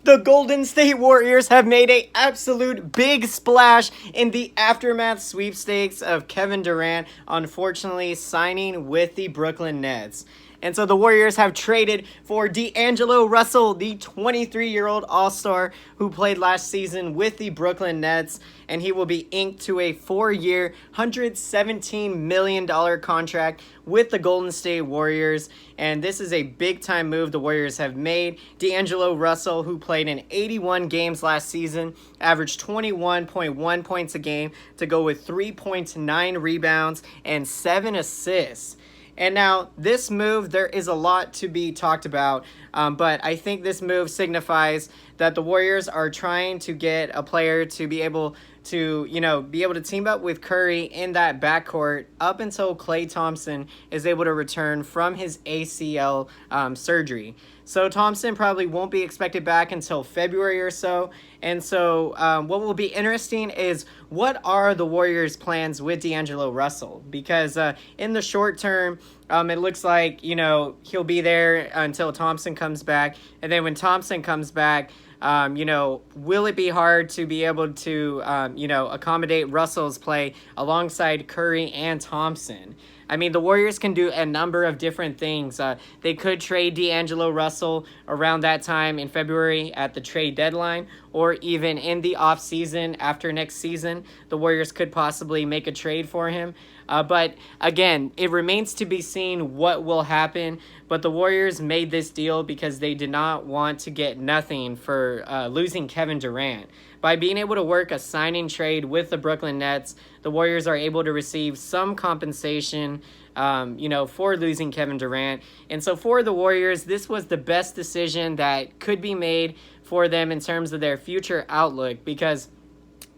The Golden State Warriors have made an absolute big splash in the aftermath sweepstakes of Kevin Durant unfortunately signing with the Brooklyn Nets. And so the Warriors have traded for D'Angelo Russell, the 23-year-old All-Star who played last season with the Brooklyn Nets, and he will be inked to a 4-year, $117 million contract with the Golden State Warriors. And this is a big-time move the Warriors have made. D'Angelo Russell, who played in 81 games last season, averaged 21.1 points a game to go with 3.9 rebounds and 7 assists. And now, this move, there is a lot to be talked about, but I think this move signifies that the Warriors are trying to get a player to be able to, team up with Curry in that backcourt up until Klay Thompson is able to return from his ACL surgery. So Thompson probably won't be expected back until February or so. And so what will be interesting is what are the Warriors' plans with D'Angelo Russell? Because in the short term, it looks like, he'll be there until Thompson comes back. And then when Thompson comes back, will it be hard to be able to, accommodate Russell's play alongside Curry and Thompson? I mean, the Warriors can do a number of different things. They could trade D'Angelo Russell around that time in February at the trade deadline, or even in the offseason after next season, the Warriors could possibly make a trade for him. But again, it remains to be seen what will happen. But the Warriors made this deal because they did not want to get nothing for losing Kevin Durant. By being able to work a sign-and trade with the Brooklyn Nets, the Warriors are able to receive some compensation, for losing Kevin Durant. And so for the Warriors, this was the best decision that could be made for them in terms of their future outlook, because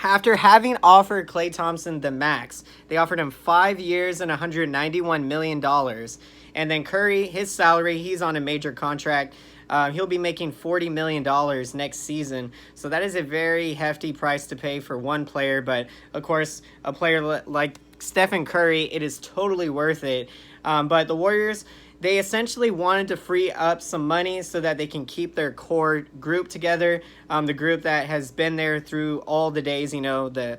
after having offered Klay Thompson the max, they offered him 5 years and $191 million. And then Curry, his salary, he's on a major contract. He'll be making $40 million next season. So that is a very hefty price to pay for one player. But, of course, a player like Stephen Curry, it is totally worth it. But the Warriors, they essentially wanted to free up some money so that they can keep their core group together. The group that has been there through all the days, the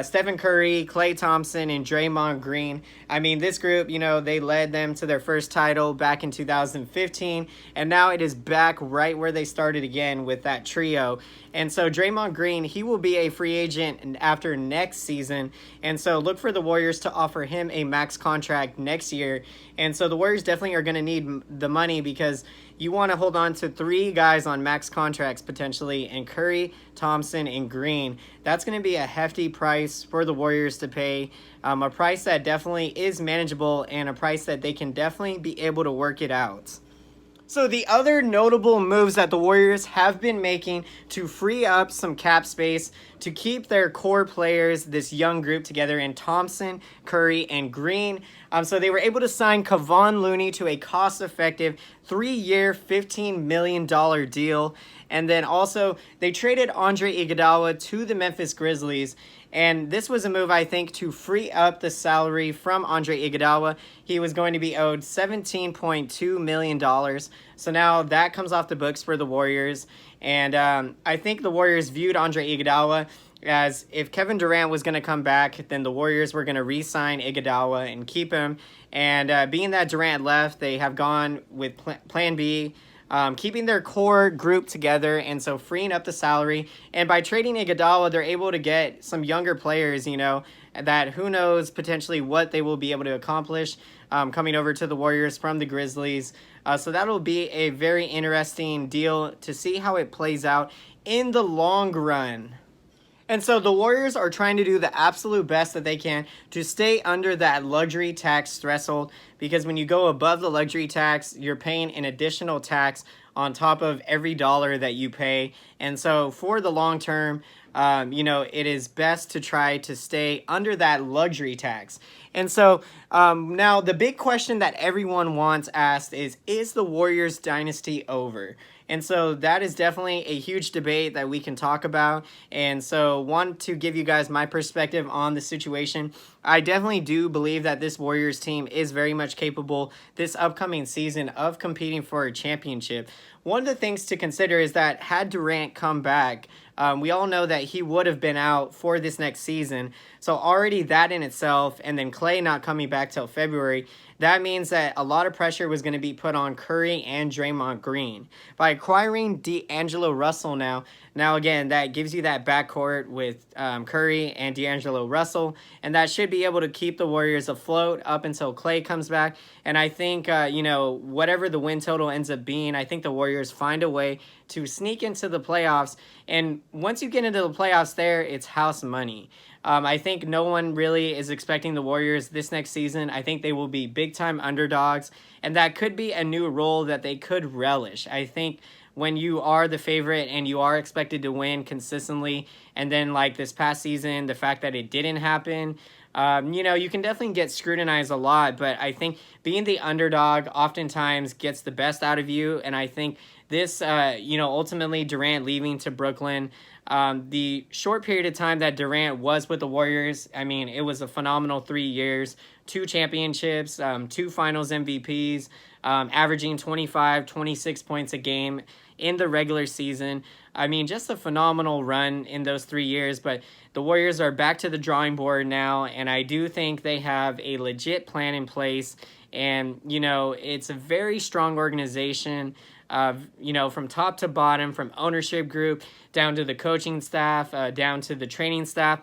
Stephen Curry, Klay Thompson, and Draymond Green. I mean, this group, they led them to their first title back in 2015, and now it is back right where they started again with that trio. And so Draymond Green, he will be a free agent after next season, and so look for the Warriors to offer him a max contract next year. And so the Warriors definitely are going to need the money, because you want to hold on to 3 guys on max contracts potentially, and Curry, Thompson, and Green. That's going to be a hefty price for the Warriors to pay, a price that definitely is manageable and a price that they can definitely be able to work it out. So the other notable moves that the Warriors have been making to free up some cap space to keep their core players, this young group, together in Thompson, Curry, and Green. So they were able to sign Kevon Looney to a cost-effective 3-year, $15 million deal. And then also, they traded Andre Iguodala to the Memphis Grizzlies. And this was a move, I think, to free up the salary from Andre Iguodala. He was going to be owed $17.2 million. So now that comes off the books for the Warriors. And I think the Warriors viewed Andre Iguodala as if Kevin Durant was going to come back, then the Warriors were going to re-sign Iguodala and keep him. And being that Durant left, they have gone with Plan B, keeping their core group together, and so freeing up the salary. And by trading Iguodala, they're able to get some younger players, that who knows potentially what they will be able to accomplish coming over to the Warriors from the Grizzlies. So that'll be a very interesting deal to see how it plays out in the long run. And so the Warriors are trying to do the absolute best that they can to stay under that luxury tax threshold, because when you go above the luxury tax, you're paying an additional tax on top of every dollar that you pay. And so for the long term, it is best to try to stay under that luxury tax. And so now the big question that everyone wants asked is the Warriors dynasty over? And so that is definitely a huge debate that we can talk about. And so want to give you guys my perspective on the situation. I definitely do believe that this Warriors team is very much capable this upcoming season of competing for a championship. one of the things to consider is that had Durant come back, we all know that he would have been out for this next season. So already that in itself, and then Klay not coming back till February, that means that a lot of pressure was going to be put on Curry and Draymond Green. By acquiring D'Angelo Russell now again, that gives you that backcourt with Curry and D'Angelo Russell, and that should be able to keep the Warriors afloat up until Klay comes back. And I think, whatever the win total ends up being, I think the Warriors find a way to sneak into the playoffs. And once you get into the playoffs there, it's house money. I think no one really is expecting the Warriors this next season. I think they will be big-time underdogs, and that could be a new role that they could relish. I think when you are the favorite and you are expected to win consistently, and then like this past season, the fact that it didn't happen, you can definitely get scrutinized a lot, but I think being the underdog oftentimes gets the best out of you, and I think this, ultimately Durant leaving to Brooklyn, the short period of time that Durant was with the Warriors, I mean, it was a phenomenal 3 years, 2 championships, 2 finals MVPs, averaging 25, 26 points a game in the regular season. I mean, just a phenomenal run in those 3 years, but the Warriors are back to the drawing board now, and I do think they have a legit plan in place, and, it's a very strong organization. From top to bottom, from ownership group down to the coaching staff, down to the training staff.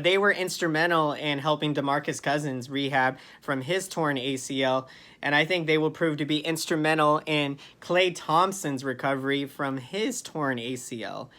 They were instrumental in helping DeMarcus Cousins rehab from his torn ACL, and I think they will prove to be instrumental in Klay Thompson's recovery from his torn ACL.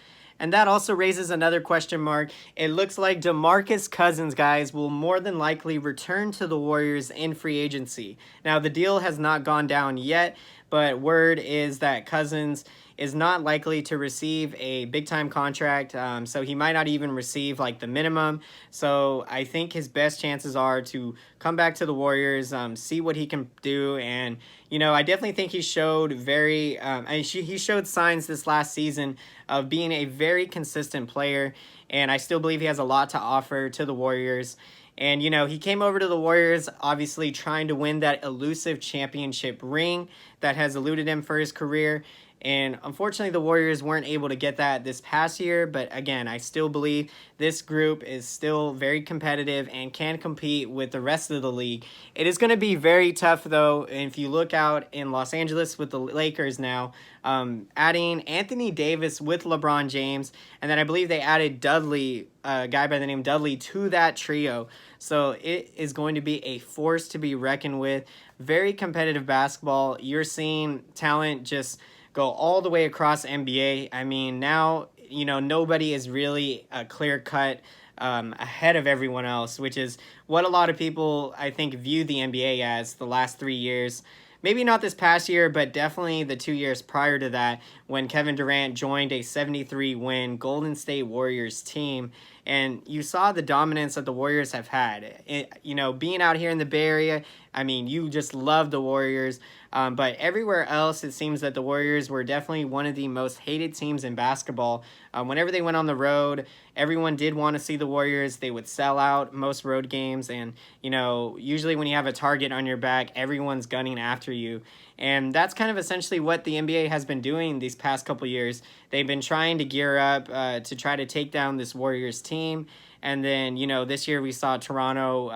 And that also raises another question mark. It looks like DeMarcus Cousins, guys, will more than likely return to the Warriors in free agency. Now, the deal has not gone down yet, but word is that Cousins is not likely to receive a big-time contract, so he might not even receive like the minimum. So I think his best chances are to come back to the Warriors, see what he can do, and I definitely think he showed he showed signs this last season of being a very consistent player, and I still believe he has a lot to offer to the Warriors. And, he came over to the Warriors, obviously trying to win that elusive championship ring that has eluded him for his career. And unfortunately, the Warriors weren't able to get that this past year. But again, I still believe this group is still very competitive and can compete with the rest of the league. It is going to be very tough, though, if you look out in Los Angeles with the Lakers now, adding Anthony Davis with LeBron James. And then I believe they added Dudley, a guy by the name Dudley, to that trio. So it is going to be a force to be reckoned with. Very competitive basketball. You're seeing talent just go all the way across NBA. I mean, now, nobody is really a clear cut ahead of everyone else, which is what a lot of people, I think, view the NBA as the last 3 years. Maybe not this past year, but definitely the 2 years prior to that when Kevin Durant joined a 73-win Golden State Warriors team. And you saw the dominance that the Warriors have had. Being out here in the Bay Area, I mean, you just love the Warriors. But everywhere else, it seems that the Warriors were definitely one of the most hated teams in basketball. Whenever they went on the road, everyone did want to see the Warriors. They would sell out most road games. And, usually when you have a target on your back, everyone's gunning after you. And that's kind of essentially what the NBA has been doing these past couple years. They've been trying to gear up to try to take down this Warriors team. And then, this year we saw Toronto,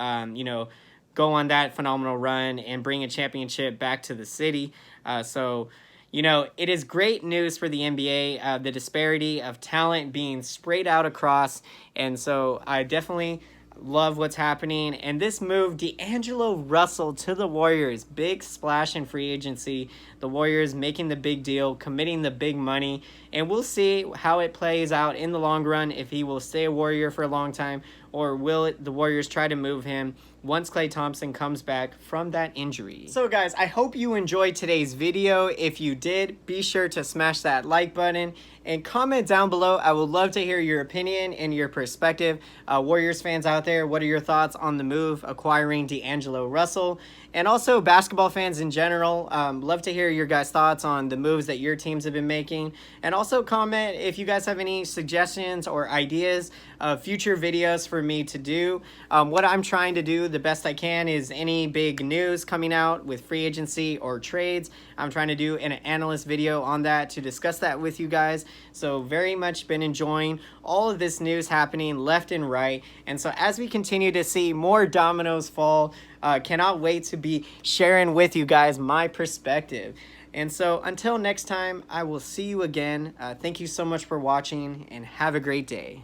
go on that phenomenal run and bring a championship back to the city. It is great news for the NBA, the disparity of talent being sprayed out across. And so I definitely love what's happening. And this move, D'Angelo Russell to the Warriors, big splash in free agency. The Warriors making the big deal, committing the big money. And we'll see how it plays out in the long run, if he will stay a Warrior for a long time, or will the Warriors try to move him once Klay Thompson comes back from that injury. So guys, I hope you enjoyed today's video. If you did, be sure to smash that like button and comment down below. I would love to hear your opinion and your perspective. Warriors fans out there, what are your thoughts on the move acquiring D'Angelo Russell? And also basketball fans in general, love to hear your guys' thoughts on the moves that your teams have been making. And also comment if you guys have any suggestions or ideas of future videos for me to do. What I'm trying to do the best I can is any big news coming out with free agency or trades, I'm trying to do an analyst video on that to discuss that with you guys. So very much been enjoying all of this news happening left and right. And so as we continue to see more dominoes fall, cannot wait to be sharing with you guys my perspective. And so until next time, I will see you again. Thank you so much for watching and have a great day.